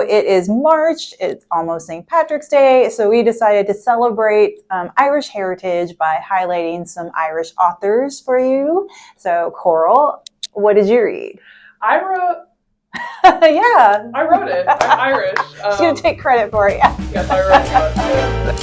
It is March, it's almost St. Patrick's Day, so we decided to celebrate Irish heritage by highlighting some Irish authors for you. So, Coral, what did you read? I wrote it. I'm Irish. She's going to take credit for it. Yes, I wrote it.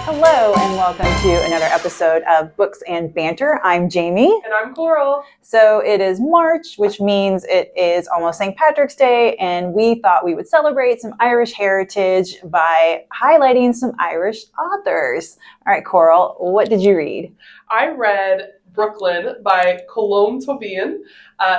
Hello and welcome to another episode of Books and Banter. I'm Jamie. And I'm Coral. So it is March, which means it is almost St. Patrick's Day, and we thought we would celebrate some Irish heritage by highlighting some Irish authors. All right, Coral, what did you read? I read Brooklyn by Colm Tóibín.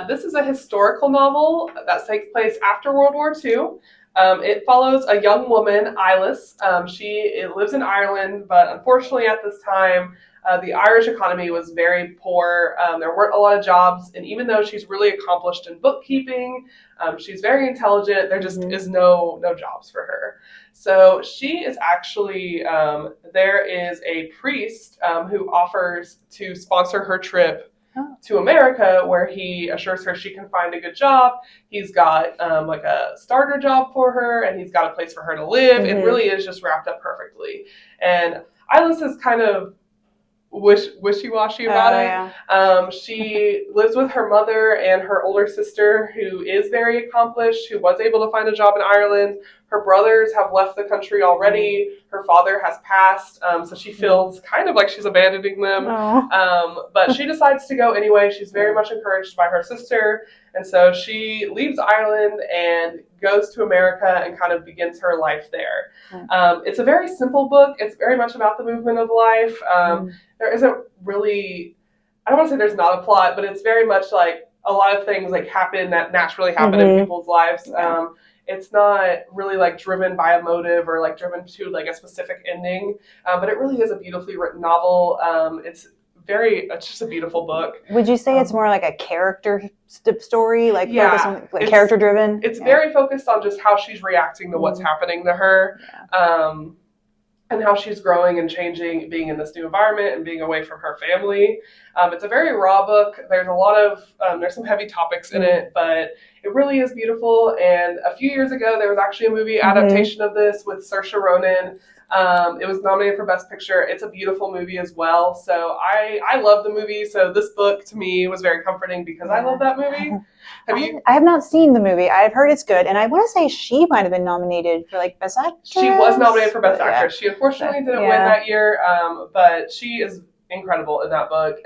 This is a historical novel that takes place after World War II. It follows a young woman, Eilish. She lives in Ireland, but unfortunately at this time, the Irish economy was very poor. There weren't a lot of jobs, and even though she's really accomplished in bookkeeping, she's very intelligent, there just is no jobs for her. So she is actually, there is a priest who offers to sponsor her trip to America, where he assures her she can find a good job. He's got like a starter job for her, and he's got a place for her to live. It really is just wrapped up perfectly. And Eilish is kind of wishy-washy about it. Yeah. She lives with her mother and her older sister, who is very accomplished, who was able to find a job in Ireland. Her brothers have left the country already. Her father has passed, so she feels kind of like she's abandoning them. But she decides to go anyway. She's very much encouraged by her sister, and so she leaves Ireland and goes to America and kind of begins her life there. It's a very simple book. It's very much about the movement of life. There isn't really, I don't want to say there's not a plot, but it's very much like a lot of things like happen that naturally happen in people's lives. It's not really like driven by a motive or like driven to like a specific ending, but it really is a beautifully written novel. It's just a beautiful book. Would you say it's more like a character story, like focused on like character driven? It's very focused on just how she's reacting to what's happening to her. And how she's growing and changing, being in this new environment and being away from her family. It's a very raw book. There's a lot of, there's some heavy topics in it, but it really is beautiful. And a few years ago, there was actually a movie adaptation of this with Saoirse Ronan. It was nominated for Best Picture. It's a beautiful movie as well. So I love the movie. So this book to me was very comforting because I love that movie. I have not seen the movie. I've heard it's good, and I want to say she might have been nominated for like Best Actress. She was nominated for Best Actress. She unfortunately didn't win that year, but she is incredible in that book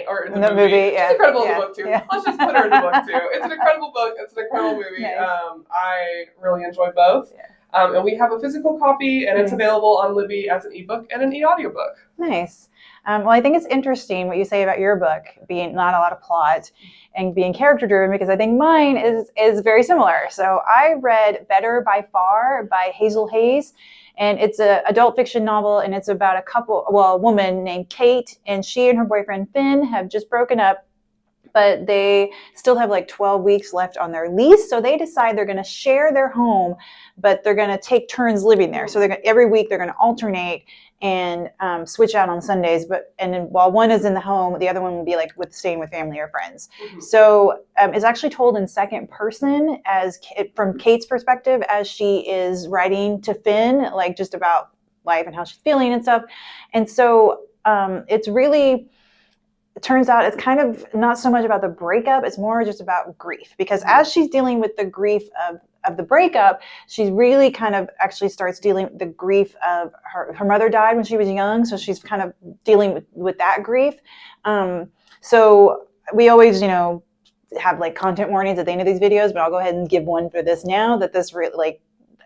or in the movie. She's incredible in the book too. Let's just put her in the book too. It's an incredible book. It's an incredible movie. Nice. I really enjoy both. And we have a physical copy, and it's available on Libby as an ebook and an e-audiobook. Nice. Well, I think it's interesting what you say about your book being not a lot of plot and being character driven, because I think mine is very similar. So I read Better by Far by Hazel Hayes, and it's an adult fiction novel, and it's about a woman named Kate, and she and her boyfriend Finn have just broken up, but they still have like 12 weeks left on their lease. So they decide they're going to share their home, but they're going to take turns living there. So every week they're going to alternate and switch out on Sundays. And then while one is in the home, the other one will be like staying with family or friends. So it's actually told in second person from Kate's perspective as she is writing to Finn, like just about life and how she's feeling and stuff. And so it turns out it's kind of not so much about the breakup, it's more just about grief. Because as she's dealing with the grief of the breakup, she really kind of actually starts dealing with the grief of her mother died when she was young, so she's kind of dealing with that grief. So we always, have like content warnings at the end of these videos, but I'll go ahead and give one for this now, that this really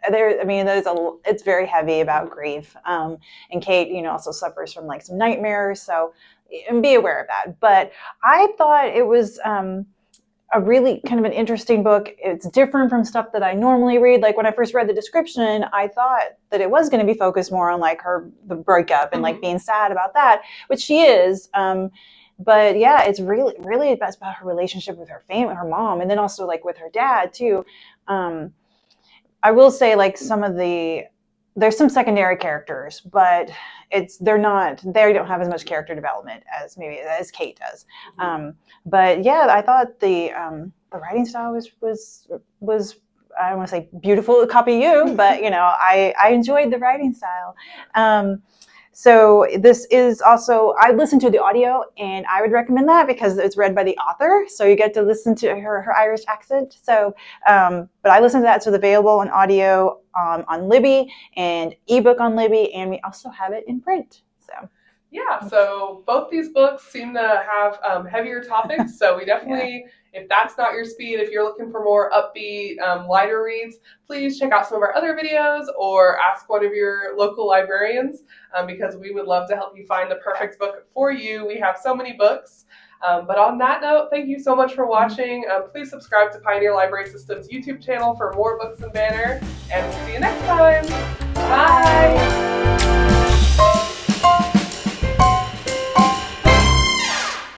it's very heavy about grief. And Kate, also suffers from like some nightmares, and be aware of that. But I thought it was a really kind of an interesting book. It's different from stuff that I normally read. Like when I first read the description, I thought that it was going to be focused more on like the breakup and like being sad about that, which she is. But yeah, it's really, really about her relationship with her family, her mom, and then also like with her dad too. I will say like some of the there's some secondary characters, but they don't have as much character development as Kate does. But yeah, I thought the writing style was I don't want to say beautiful, copy you, but I enjoyed the writing style. So this is also, I listened to the audio, and I would recommend that because it's read by the author, so you get to listen to her Irish accent. So, but I listened to that, so it's available on audio on Libby and ebook on Libby, and we also have it in print. So. Yeah, so both these books seem to have heavier topics, so we definitely, if that's not your speed, if you're looking for more upbeat, lighter reads, please check out some of our other videos or ask one of your local librarians because we would love to help you find the perfect book for you. We have so many books. But on that note, thank you so much for watching. Please subscribe to Pioneer Library System's YouTube channel for more books and banter, and we'll see you next time. Bye!